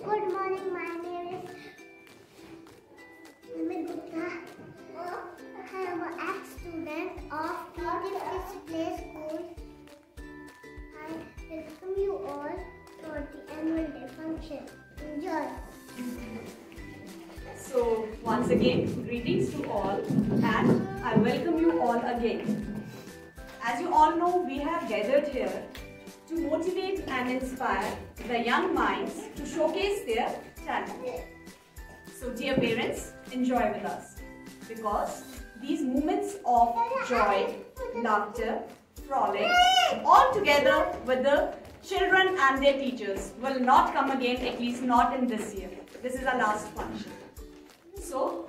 Good morning, my name is Amit Gupta. I am an ex-student of Creative Kids Play School. I welcome you all for the annual day function. Enjoy. So once again, greetings to all and I welcome you all again. As you all know, we have gathered here to motivate and inspire the young minds to showcase their talent. So dear parents, enjoy with us because these moments of joy, laughter, frolic, all together with the children and their teachers will not come again, at least not in this year. This is our last function. So,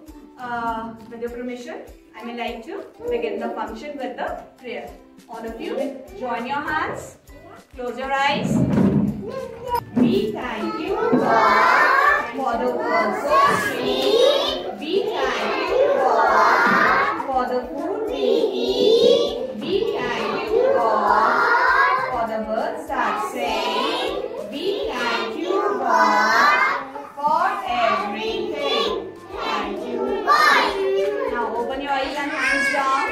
with your permission, I may like to begin the function with the prayer. All of you, join your hands, close your eyes. We thank you, God, for the world so sweet. We thank you, God, for the food we eat. We thank you, God, for the birds that sing. We thank you, God, for everything. Thank you, God. Now open your eyes and hands down.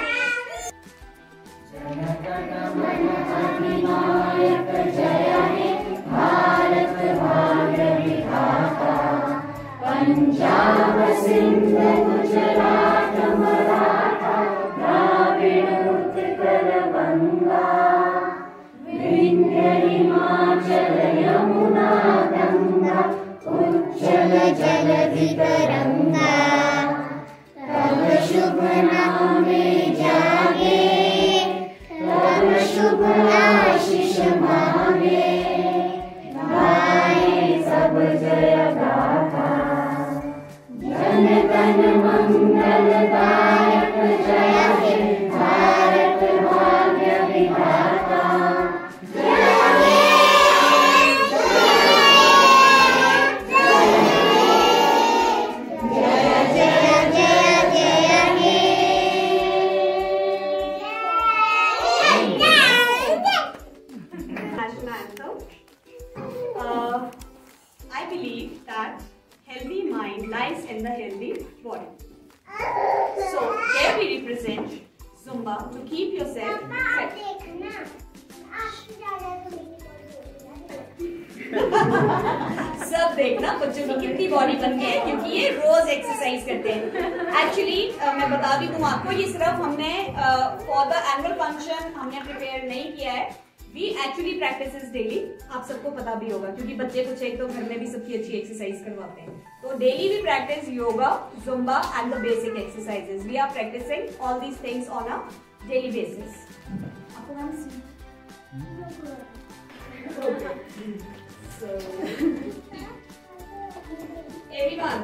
Punjab Sindh Gujarat Maratha Dravida Utkal Ganga Vindhya Himachal Yamuna Ganga उज्जल जलधि तरंगा तब शुभ नामे जागे तब शुभ आशीष मांगे गाए सब जय गाथा जन गण मंगलदायक जय हे भारत भाग्य विधाता जय हे जय जय जय जय हे National anthem. I believe that healthy mind lies in the healthy body. So here we represent Zumba to keep yourself fit. सब देखना बच्चों की कितनी बॉडी बन गई है क्योंकि ये रोज एक्सरसाइज करते हैं. एक्चुअली मैं बता भी दूं आपको, ये सिर्फ हमने फॉर द एनुअल फंक्शन हमने प्रिपेयर नहीं किया है. We actually practices daily. आप सबको पता भी होगा क्योंकि बच्चे कुछ एक तो घर में भी सबकी अच्छी एक्सरसाइज करवाते हैं. तो daily we practice yoga, zumba and the basic exercises. We are practising all these things on a daily basis. आपको नाम So, everyone.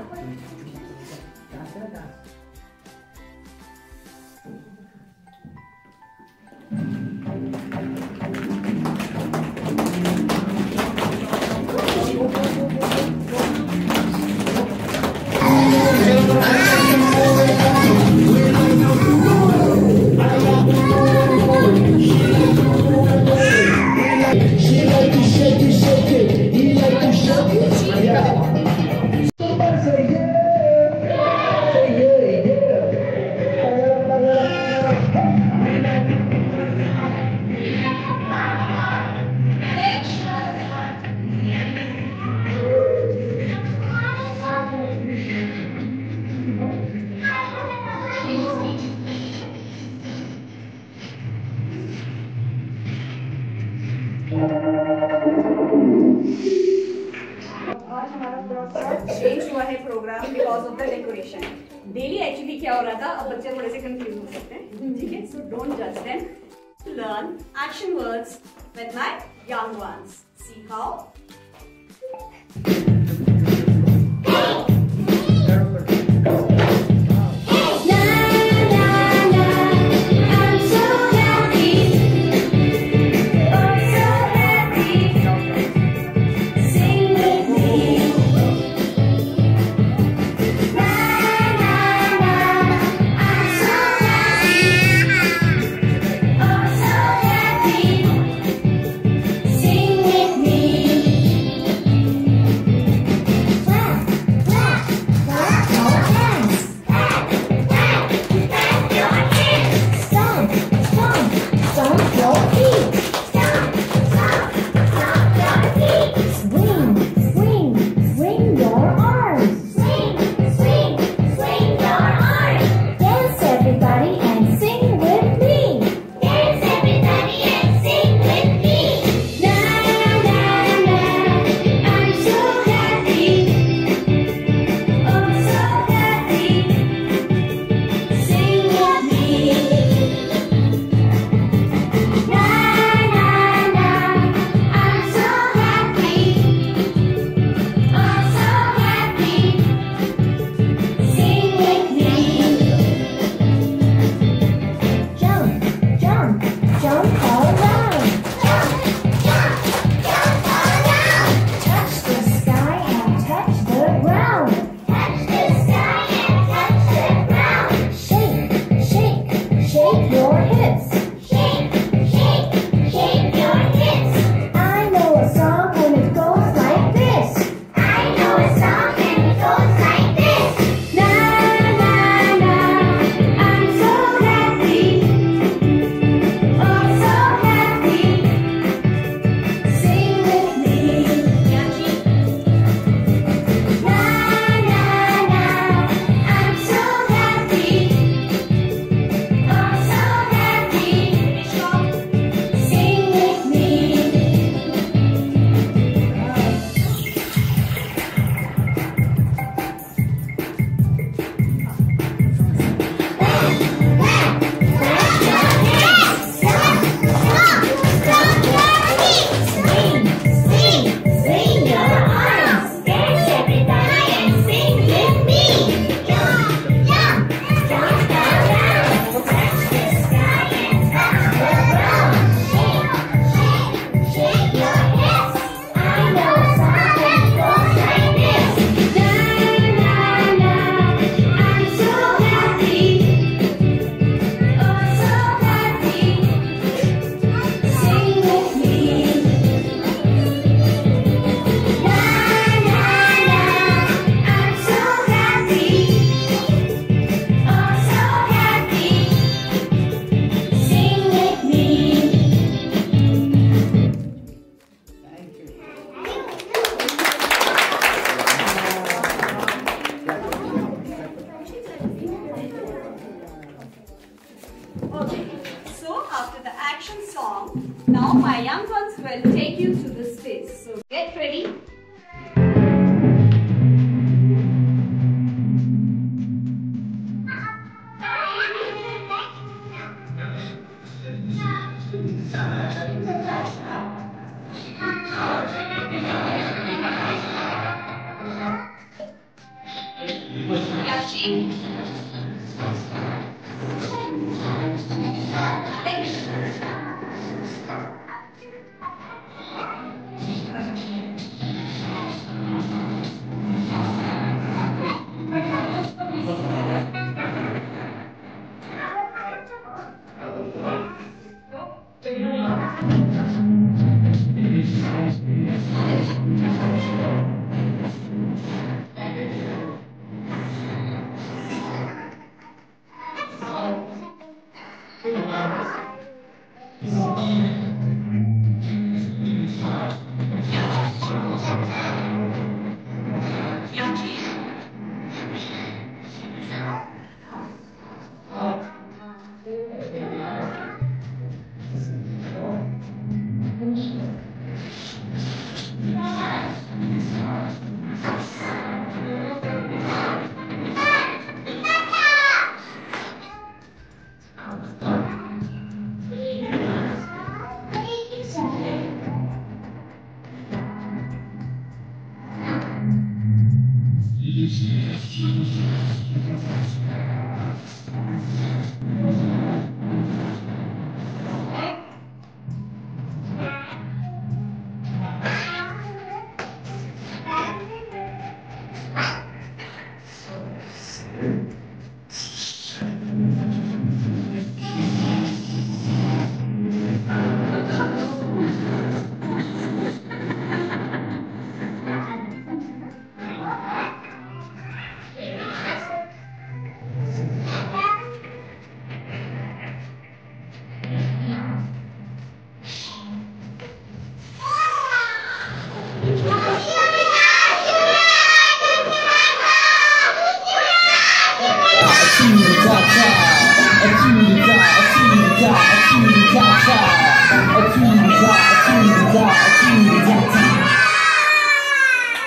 आज हमारा थोड़ा सा चेंज हुआ है programme because of the decoration. Daily actually क्या हो रहा था, अब बच्चे थोड़े से कंफ्यूज हो सकते हैं. ठीक है, सो डोंट जज them. Learn action words with my young ones. See how. Sing with me.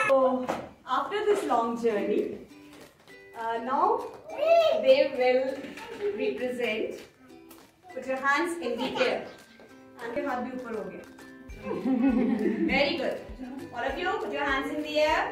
So, after this long journey, now they will represent. Put your hands in the air. And your हाथ भी ऊपर हो गए. Very good. All of you, put your hands in the air.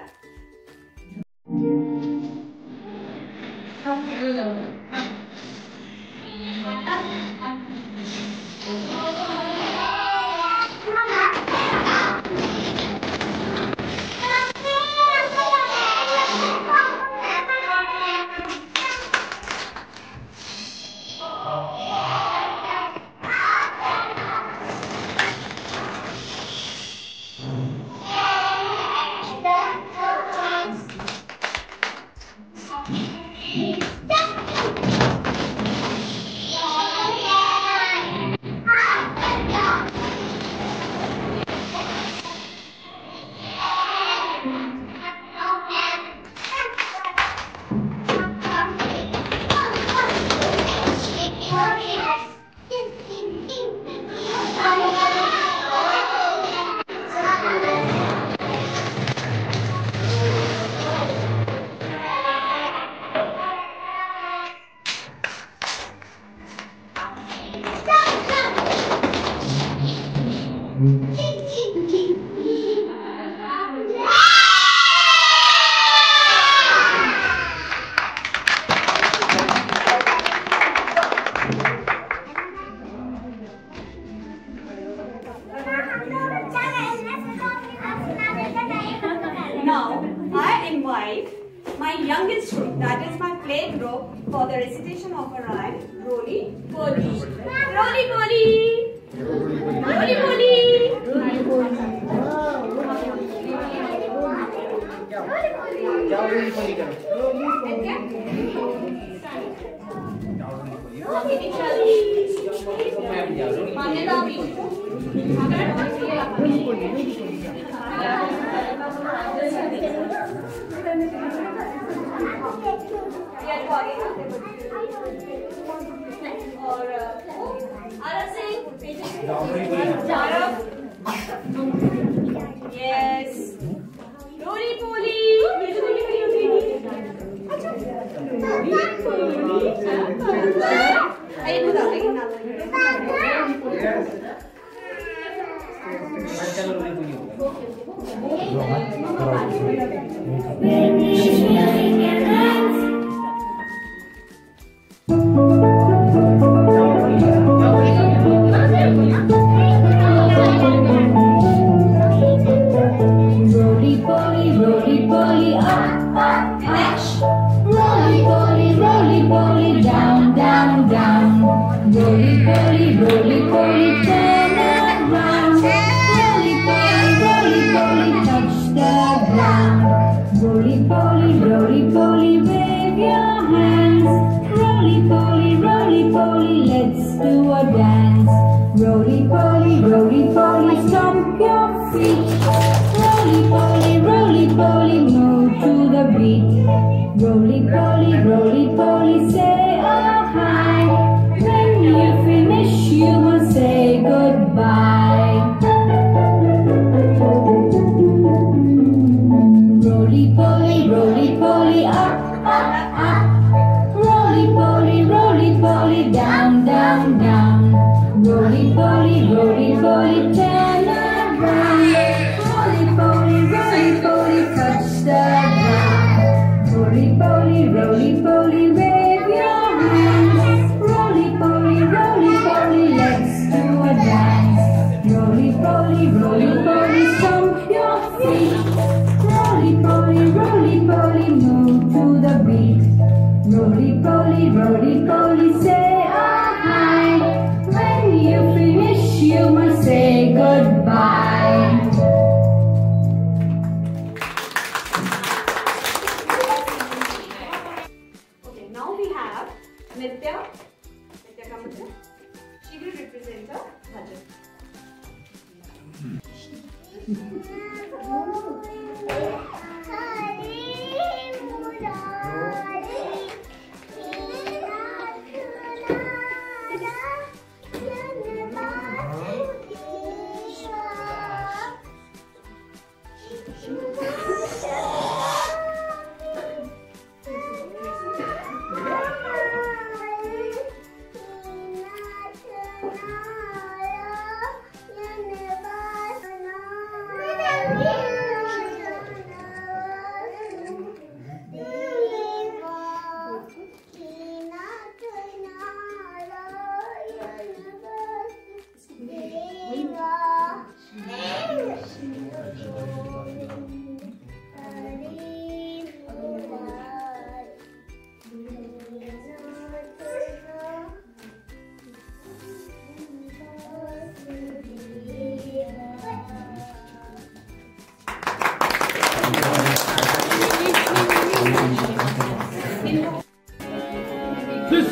Now, I invite my youngest group, that is my play group, for the recitation of a rhyme, Roly Poly. Roly Poly! Roly Poly! Yes. Roly Poly. This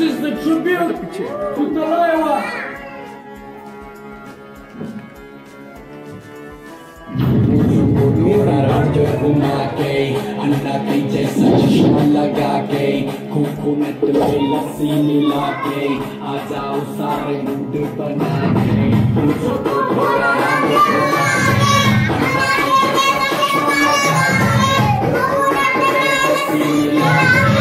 is the tribute to Talaiwa. अंडा के जैसा चश्मा लगा के coconut में लस्सी मिला के आ जाओ सारे मूड बना के मुझको थोड़ा रंग थोड़ा अंडा के जैसा चश्मा लगा के कोकोनट में लस्सी मिला के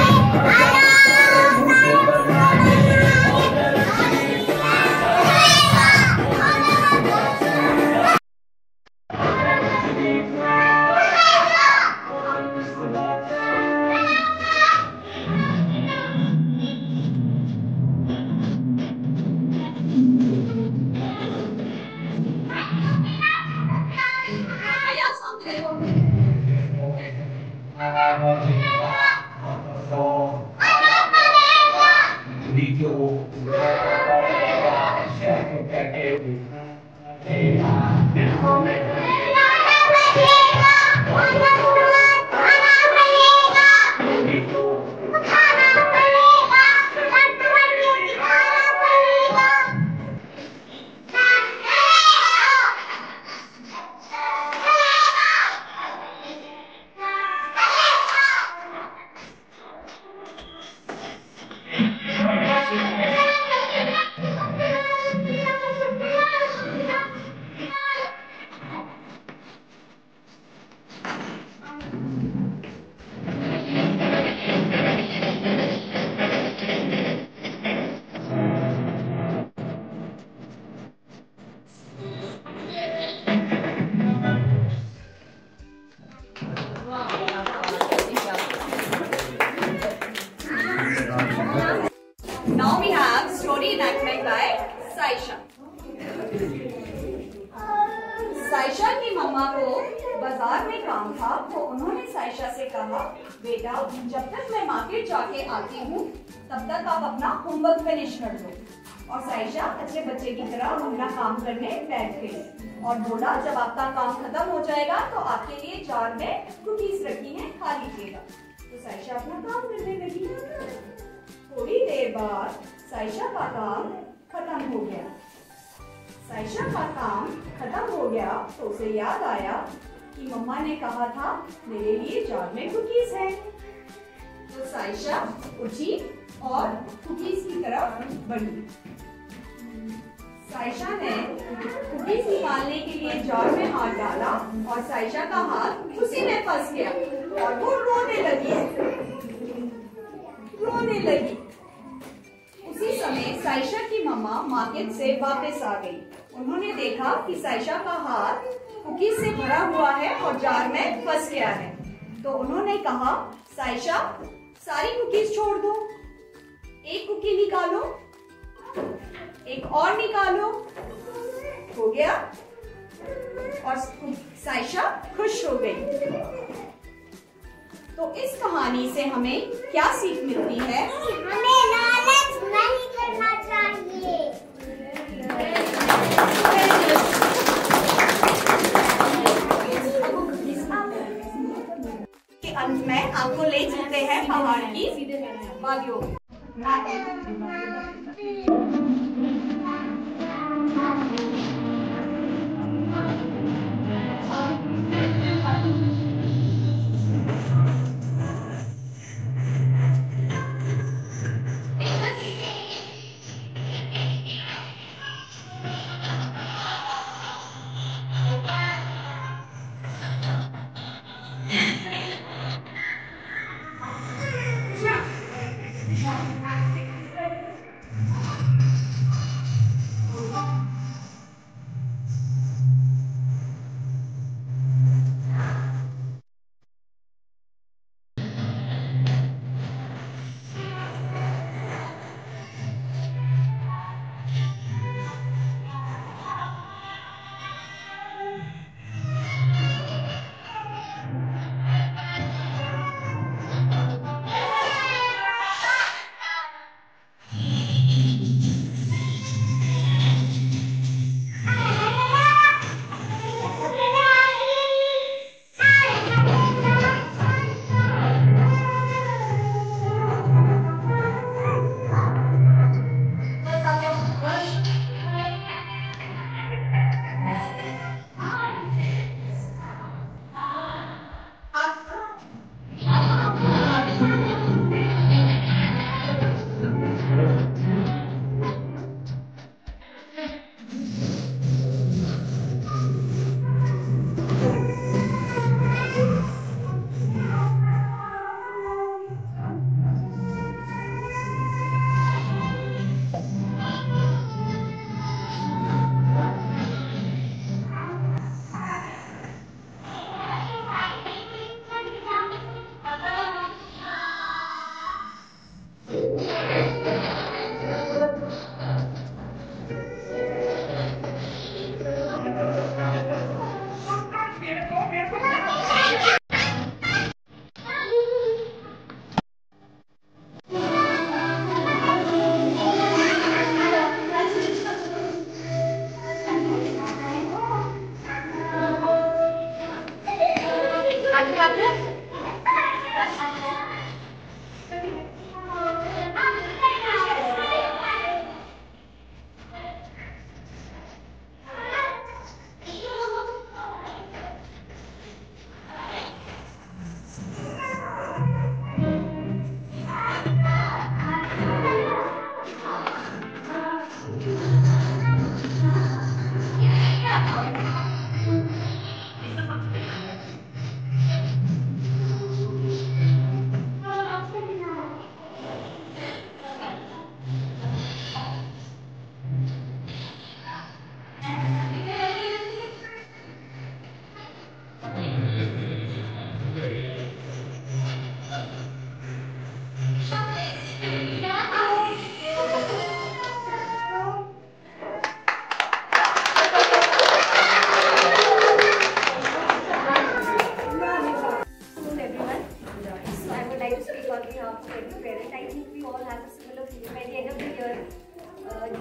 Now we have story enactment by Saisha. Saisha की मम्मा को बाजार में काम था तो उन्होंने साइशा से कहा, बेटा जब तक मैं मार्केट जाके आती हूँ तब तक आप अपना होमवर्क फिनिश कर दो। और साइशा अच्छे बच्चे की तरह अपना काम करने बैठ गई और बोला, जब आपका काम खत्म हो जाएगा तो आपके लिए जार में कुकीज रखी हैं, खा लीजिएगा। तो साइशा अपना काम करने लगी। थोड़ी देर बाद साइशा का काम खत्म हो गया। साइशा का काम खत्म हो गया तो उसे याद आया कि मम्मा ने कहा था मेरे लिए जार में कुकीज है। तो साइशा उठी और कुकीज की तरफ बढ़ी। साइशा ने कुकीज निकालने के लिए जार में हाथ डाला और साइशा का हाथ उसी में फंस गया और वो रोने लगी। उसी समय साइशा की मम्मा मार्केट से वापस आ गई। उन्होंने देखा कि साइशा का हाथ कुकीज से भरा हुआ है और जार में फंस गया है। तो उन्होंने कहा, साइशा सारी कुकीज छोड़ दो, एक कुकी निकालो, एक और निकालो। हो गया और साइशा खुश हो गई। तो इस कहानी से हमें क्या सीख मिलती है? हमें लालच नहीं करना चाहिए। के अंत में आपको ले चलते हैं पहाड़ की वादियों।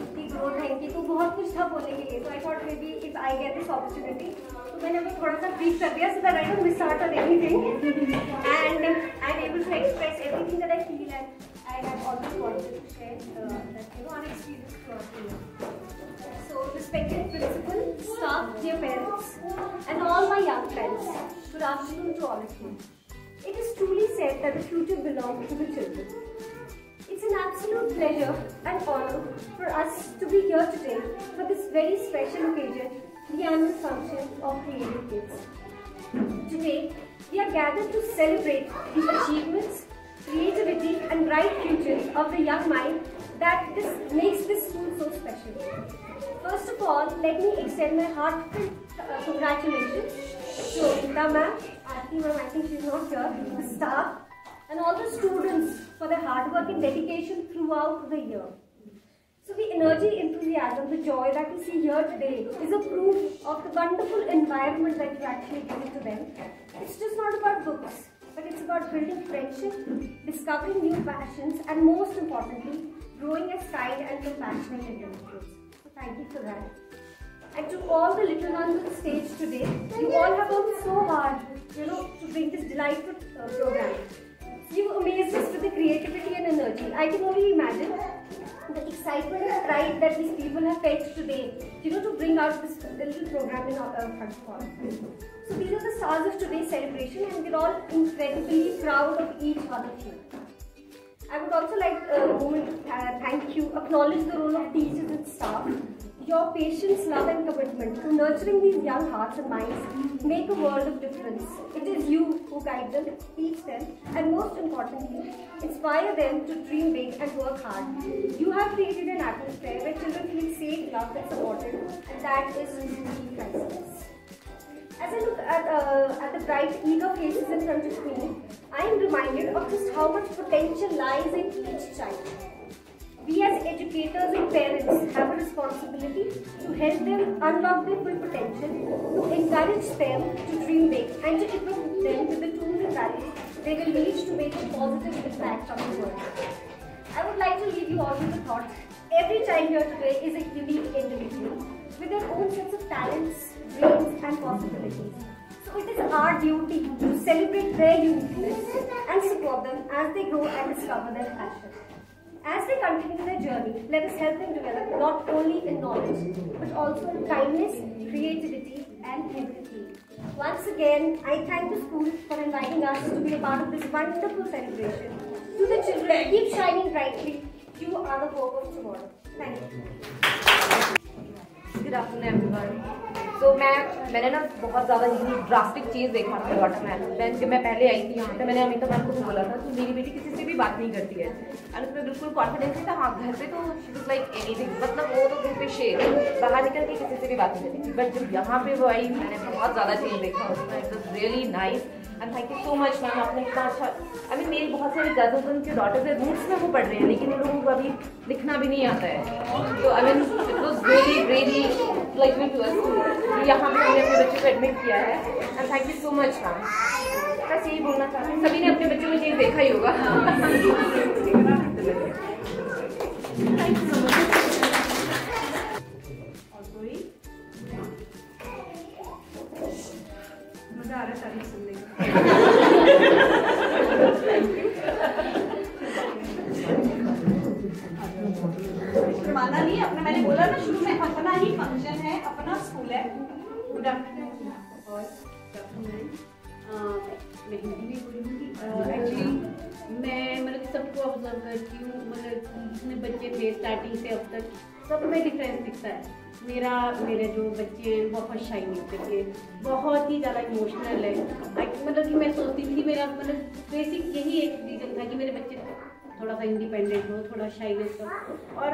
जितनी ग्रोथ रहेंगी तो बहुत कुछ था बोलने के लिए, तो I thought may be if I get this opportunity तो मैंने अभी थोड़ा सा ब्रीफ कर दिया so that I don't miss out on anything and I'm able to express everything that I feel and I have always wanted to share that our experience throughout the year. So respected principal, staff, dear parents and all my young friends, good afternoon to all of you. It is truly said that the future belongs to the children. It's an absolute pleasure and honor for us to be here today for this very special occasion, the annual function of Creative Kids. Today, we are gathered to celebrate the achievements, creativity and bright futures of the young mind that makes this school so special. First of all, let me extend my heartfelt congratulations to Rita ma'am, Aarti ma'am, I think she's not here, the staff, and all the students for their hard work and dedication throughout the year. So the energy, enthusiasm, the joy that we see here today is a proof of the wonderful environment that you actually give to them. It's just not about books, but it's about building friendship, discovering new passions, and most importantly, growing as kind and compassionate individuals. So thank you for that. And to all the little ones on the stage today, you all have worked so hard, to bring this delightful program. You've amazed us with the creativity and energy. I can only imagine the excitement and pride that these people have felt today, to bring out this little program in our front of all. So these are the stars of today's celebration and we're all incredibly proud of each one of you. I would also like to thank you, acknowledge the role of teachers and staff. Your patience, love and commitment to nurturing these young hearts and minds make a world of difference. It is you who guide them, teach them and most importantly, inspire them to dream big and work hard. You have created an atmosphere where children feel safe, loved and supported and that is truly priceless. As I look at the bright, eager faces in front of me, I am reminded of just how much potential lies in each child. We as educators and parents have a responsibility to help them unlock their full potential, to encourage them to dream big and to equip them with the tools and values they will need to make a positive impact on the world. I would like to leave you all with the thought, every child here today is a unique individual with their own sets of talents, dreams and possibilities. So it is our duty to celebrate their uniqueness and support them as they grow and discover their passion. As they continue their journey, let us help them develop not only in knowledge, but also in kindness, creativity and empathy. Once again, I thank the school for inviting us to be a part of this wonderful celebration. To the children, keep shining brightly. You are the hope of tomorrow. Thank you. Good afternoon everyone. So मैंने ना बहुत ज़्यादा drastic चीज़ देखा था watermelon. जब मैं पहले आई थी यहाँ पे मैंने अमिता मैम को बोला था कि मेरी बेटी किसी से भी बात नहीं करती है और उसमें बिल्कुल कॉन्फिडेंस नहीं था। हाँ घर पे तो शी वाज लाइक एनीथिंग, मतलब वो तो घर पे शेर, बाहर निकल के किसी से भी बात नहीं करती थी। बट जब यहाँ पे वो आई मैंने बहुत ज़्यादा चेंज देखा उसमें। It was really nice and thank you so much ma'am. आपने इतना अच्छा, आई मीन मेरी बहुत सारी कजन्स उनके डॉटर्स है रूट्स में वो पढ़ रहे हैं लेकिन इन लोगों को अभी लिखना भी नहीं आता है। तो I mean it was really luxury to us. यहाँ पे हमने अपने बच्चों को एडमिट किया है and thank you so much ma'am. बस यही बोलना चाहती हूँ, सभी ने अपने बच्चों में चीज़ देखा ही होगा। Thank you so much। मजा आ रहा है तारीफ सुनने का। माना नहीं अपना, मैंने बोला ना शुरू में, अपना ही फंक्शन है, अपना स्कूल है। गुड आफ्टरनून और मैं हिंदी में बोलूँगी। एक्चुअली मैं मतलब सबको ऑब्जर्व करती हूँ, मतलब जितने बच्चे थे स्टार्टिंग से अब तक सब में डिफरेंस दिखता है। मेरे जो बच्चे हैं बहुत शाई नेचर के, बहुत ही ज़्यादा इमोशनल है। मतलब कि मैं सोचती थी, मेरा मतलब बेसिक यही एक रीज़न था कि मेरे बच्चे थोड़ा सा इंडिपेंडेंट हो, थोड़ा शाइनेस हो। और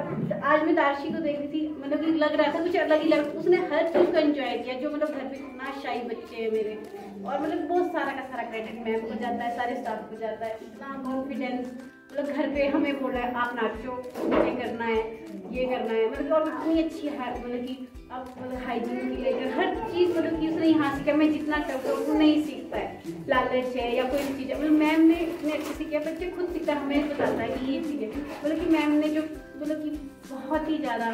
आज मैं दार्शी को देख रही थी, मतलब कि लग रहा था कुछ अलग ही लग, उसने हर चीज़ को एंजॉय किया। जो मतलब घर पे इतना शाई बच्चे हैं मेरे, और मतलब बहुत सारा का सारा क्रेडिट मैम को जाता है, सारे स्टाफ को जाता है। इतना कॉन्फिडेंस, मतलब घर पे हमें बोला है आप नाचो, ये करना है, ये करना है, मतलब और इतनी अच्छी है, मतलब कि अब मतलब हाइजीन की लेकर हर चीज़, मतलब कि उसने यहाँ सीखा। मैं जितना करता हूँ वो नहीं सीखता है, लालच है या कोई भी चीज़ है, मतलब मैम ने इतने अच्छे से किया, बच्चे खुद सीखता हमें बताता है कि ये चीज़ है। मतलब कि मैम ने जो मतलब कि बहुत ज़्यादा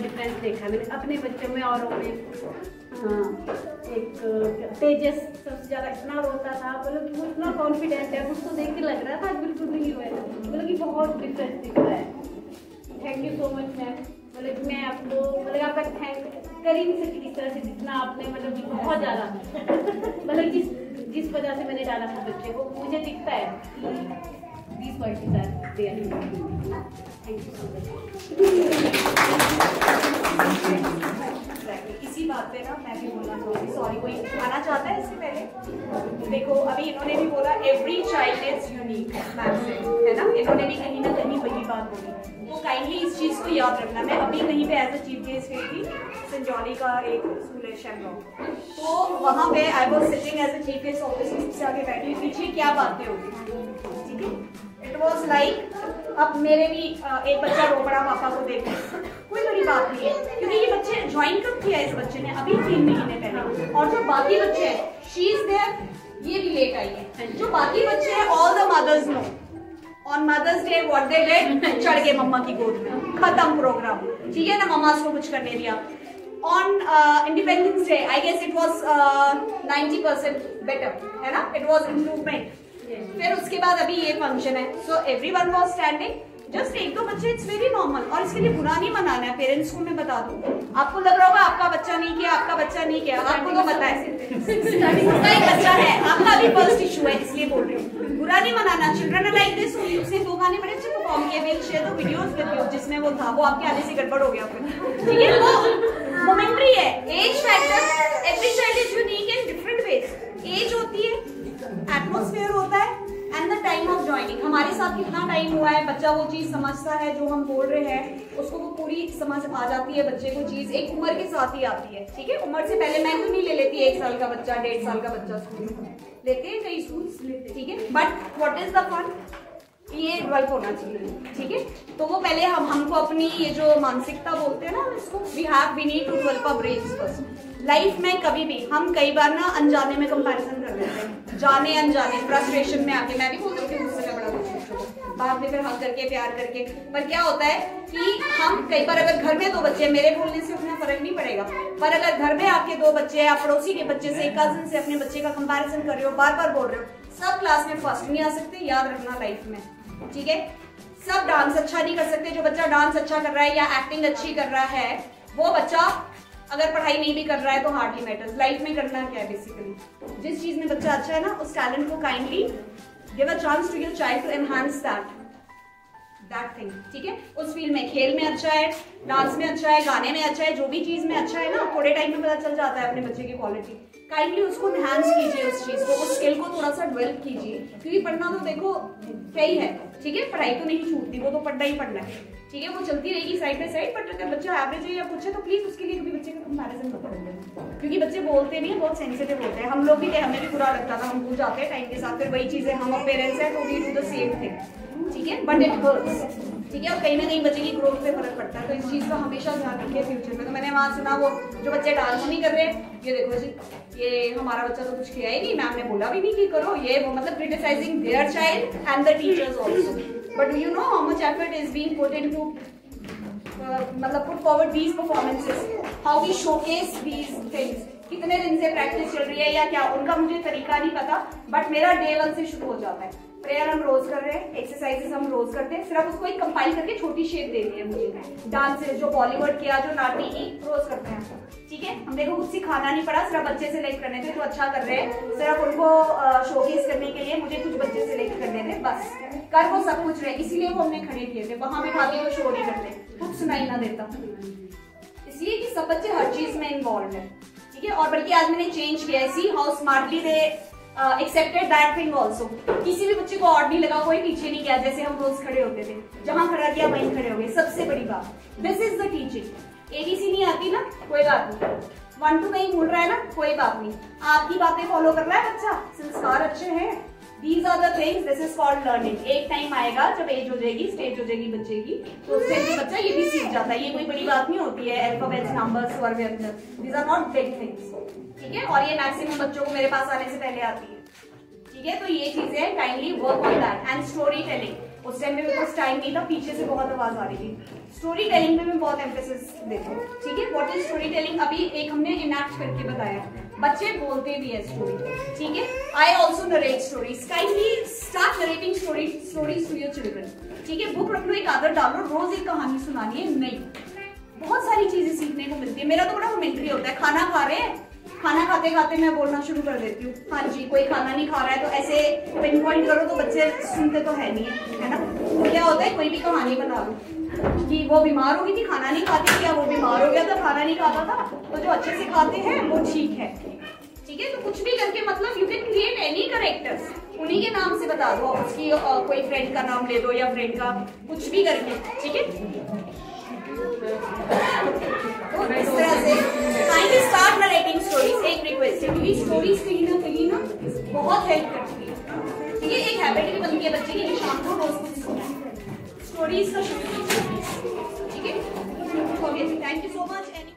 डिफरेंस देखा मैंने अपने बच्चों में औरों में। एक तेजस सबसे ज़्यादा इतना रोता था, मतलब वो इतना कॉन्फिडेंट है, उसको देख के लग रहा था बिल्कुल नहीं हुआ है, मतलब कि बहुत डिफरेंस दिख रहा है। Thank you so much ma'am. मतलब मैं आपको मतलब आपका थैंक कर ही नहीं सकती इस तरह से, जितना आपने मतलब कि बहुत ज़्यादा मतलब जिस वजह से मैंने डाला था बच्चे को, मुझे दिखता है these qualities are there in me. Thank you so much. इसी बात पे ना मैं भी बोलना चाहूँगी, सॉरी कोई आना चाहता है इससे पहले? देखो अभी इन्होंने भी बोला every child is unique, ma'am से है ना, इन्होंने भी कहीं ना कहीं वही बात बोली। तो काइंडली इस चीज़ को याद रखना। मैं अभी कहीं पे एज अ चीफ गेस्ट गई थी, संजौली का एक स्कूल है शेमलॉन्ग, तो वहाँ पे I was sitting as a chief guest, office से आगे बैठी, पीछे क्या बातें होगी, ठीक है। इट वॉज लाइक, अब मेरे भी एक बच्चा रो पड़ा पापा को देख, कोई बड़ी बात नहीं है, क्योंकि ये बच्चे ज्वाइन कब किया इस बच्चे ने, अभी 3 महीने पहले। और जो बाकी बच्चे हैं, शी इज देयर, ये भी लेट आई है। जो बाकी बच्चे हैं, all the mothers no on mothers day what they did, चढ़ गए मम्मा की गोद में, खत्म प्रोग्राम, ठीक है ना, मम्मा को कुछ करने दिया। On independence day I guess it was 90% better, है ना, इट वॉज इम्प्रूवमेंट। फिर उसके बाद अभी ये फंक्शन है, so everyone was standing, just 1-2 बच्चे, इट्स वेरी नॉर्मल। और इसके लिए बुरा नहीं मनाना है, पेरेंट्स को मैं बता दूं। आपको लग रहा होगा आपका बच्चा नहीं किया, आपका बच्चा नहीं किया, आपको तो पता है उसका एक बच्चा है, आपका भी फर्स्ट इशू है, इसलिए बोल रही हूँ, बुरा नहीं मनाना। चिल्ड्रन लाइक दिस, उसने 2 गाने बड़े अच्छे परफॉर्म किए, will share the videos with you, जिसमें वो था, वो आपके आने से गड़बड़ हो गया फिर, ठीक है। वो मोमेंटरी है, age factor, every child is unique in different ways. Age होती है, एटमॉस्फेयर होता है, and the time of joining. हमारे साथ कितना टाइम हुआ है, बच्चा वो चीज समझता है जो हम बोल रहे हैं, उसको वो पूरी समझ आ जाती है बच्चे को, चीज एक उम्र के साथ ही आती है, ठीक है। उम्र से पहले मैं तो नहीं ले लेती 1 साल का बच्चा, 1.5 साल का बच्चा स्कूल लेते हैं, कई स्कूल लेते, ठीक है। But what is the fun, ये डेवलप होना चाहिए, ठीक है। तो वो पहले हमको अपनी ये जो मानसिकता बोलते हैं ना, इसको we need to develop our brains first. Life में कभी भी हम कई बार ना अनजाने में कंपैरिजन कर लेते हैं, जाने अनजाने फ्रस्ट्रेशन में आके। मैं भी बोल रही हूँ मुझसे मैं बड़ा कुछ, बाद में फिर हक करके प्यार करके। पर क्या होता है कि हम कई बार, अगर घर में 2 बच्चे, मेरे बोलने से उतना फर्क नहीं पड़ेगा, पर अगर घर में आपके 2 बच्चे या पड़ोसी के बच्चे से, कजिन से अपने बच्चे का कंपैरिजन कर रहे हो, बार बार बोल रहे हो, सब क्लास में फर्स्ट नहीं आ सकते, याद रखना लाइफ में, ठीक है। सब डांस अच्छा नहीं कर सकते। जो बच्चा डांस अच्छा कर रहा है या एक्टिंग अच्छी कर रहा है, वो बच्चा अगर पढ़ाई नहीं भी कर रहा है तो हार्डली मैटर्स। लाइफ में करना क्या है, बेसिकली जिस चीज में बच्चा अच्छा है ना, उस टैलेंट को kindly give a chance to your child to enhance that thing, ठीक है। उस फील्ड में, खेल में अच्छा है, डांस में अच्छा है, गाने में अच्छा है, जो भी चीज में अच्छा है ना, थोड़े टाइम में पता चल जाता है अपने बच्चे की क्वालिटी। काइंडली उसको एनहांस कीजिए, उस चीज को, उस स्किल को थोड़ा सा डेवलप कीजिए, क्योंकि पढ़ना तो देखो क्या ही है, ठीक है, पढ़ाई तो नहीं छूटती, वो तो पढ़ना ही पढ़ना है। ठीक है, वो चलती रहेगी साइड बाय साइड, बट अगर बच्चा एवरेज है या कुछ है तो प्लीज उसके लिए कभी बच्चे का कंपैरिजन मत करें, क्योंकि बच्चे बोलते नहीं है, बहुत सेंसिटिव होते हैं। हम लोग भी थे, हमें भी बुरा लगता था, हम भूल जाते हैं टाइम के साथ, फिर वही चीजें हम पेरेंट्स हैं तो we do the same thing, ठीक है, बट इट हर्ट्स, ठीक है, और कहीं ना कहीं बच्चे की ग्रोथ पे फर्क पड़ता है, तो इस चीज का हमेशा ध्यान रखिए फ्यूचर में। तो मैंने वहां सुना वो जो बच्चे डांस नहीं कर रहे, ये देखो जी, ये हमारा बच्चा तो कुछ किया ही नहीं, मैम ने बोला भी नहीं कि करो ये वो, मतलब criticising their child and the teachers also, but you know how much effort is being put into मतलब put forward these performances, how we showcase these things, कितने दिन से प्रैक्टिस चल रही है या क्या, उनका मुझे तरीका नहीं पता, बट मेरा डे 1 से शुरू हो जाता है। प्रेयर हम रोज कर रहे हैं, एक्सरसाइजेस हम रोज करते हैं, सिर्फ उसको एक कंपाइल करके छोटी शेप देनी है मुझे। डांसेस जो बॉलीवुड किया, जो नाटी की, रोज करते हैं, ठीक है। हम देखो कुछ सिखाना नहीं पड़ा, सिर्फ बच्चे सेलेक्ट करने थे, तो अच्छा कर रहे हैं, सिर्फ उनको शोकेस करने के लिए मुझे कुछ बच्चे सेलेक्ट करने थे, बस कर वो सब कुछ रहे, इसीलिए वो हमने खड़े किए थे। वहां पे भाभी को शो नहीं करते, कुछ सुनाई ना देता, इसलिए कि सब बच्चे हर चीज में इन्वॉल्व है, ठीक है। और बल्कि आज मैंने चेंज किया है, see how smartly they accepted that thing also. किसी भी बच्चे को ऑड नहीं लगा, कोई पीछे नहीं गया, जैसे हम रोज खड़े होते थे, जहां खड़ा किया वहीं खड़े हो गए। सबसे बड़ी बात, this is the teaching. ABC नहीं आती ना, कोई बात नहीं, 1 2 नहीं भूल रहा है ना, कोई बात नहीं, आपकी बातें फॉलो कर रहा है बच्चा, संस्कार अच्छे हैं, these are the things, this is called learning. एक टाइम आएगा जब एज हो जाएगी, स्टेज हो जाएगी बच्चे की, तो उस टाइम बच्चा ये भी सीख जाता है, ये कोई बड़ी बात नहीं होती है, अल्फाबेट्स, नंबर्स, स्वर व्यंजन, these are not big things, ठीक है। और ये मैक्सिमम बच्चों को मेरे पास आने से पहले आती है, ठीक है। तो ये चीजें kindly work on that. And story telling, उस टाइम में मेरे पास टाइम नहीं था, पीछे से बहुत आवाज आ रही थी, स्टोरी टेलिंग पे मैं बहुत एम्फेसिस देती हूँ, ठीक है। व्हाट इज स्टोरी टेलिंग, अभी एक हमने इनैक्ट करके बताया, बच्चे बोलते भी है स्टोरी, ठीक है। I also narrate stories, kindly start narrating stories to your children, ठीक है। बुक रख लो, एक आदत डालो, रोज एक कहानी सुनानी है, नहीं, बहुत सारी चीजें सीखने को मिलती है। मेरा तो बड़ा मोमेंटरी होता है, खाना खा रहे हैं, खाना खाते खाते मैं बोलना शुरू कर देती हूँ, हाँ जी कोई खाना नहीं खा रहा है, तो ऐसे पिन पॉइंट करो तो बच्चे सुनते तो है नहीं है ना। तो क्या होता है, कोई भी कहानी बना लो कि वो बीमार हो गई थी, खाना नहीं खाती थी, या वो बीमार हो गया था, खाना नहीं खाता था, तो जो अच्छे से खाते हैं वो ठीक है, ठीक है। तो कुछ भी करके, मतलब you can create any characters, उन्हीं के नाम से बता दो, उसकी कोई फ्रेंड का नाम ले दो या फ्रेंड का, कुछ भी करके, ठीक है। तो इस तरह से काइंडली स्टार्ट नरेटिंग स्टोरीज। एक रिक्वेस्ट है, क्योंकि स्टोरीज कहीं ना बहुत हेल्प करती है, ठीक है। एक हैबिट भी बनती है बच्चे की, शाम को रोज कुछ सुना स्टोरीज का शुरू, ठीक है। Thank you so much.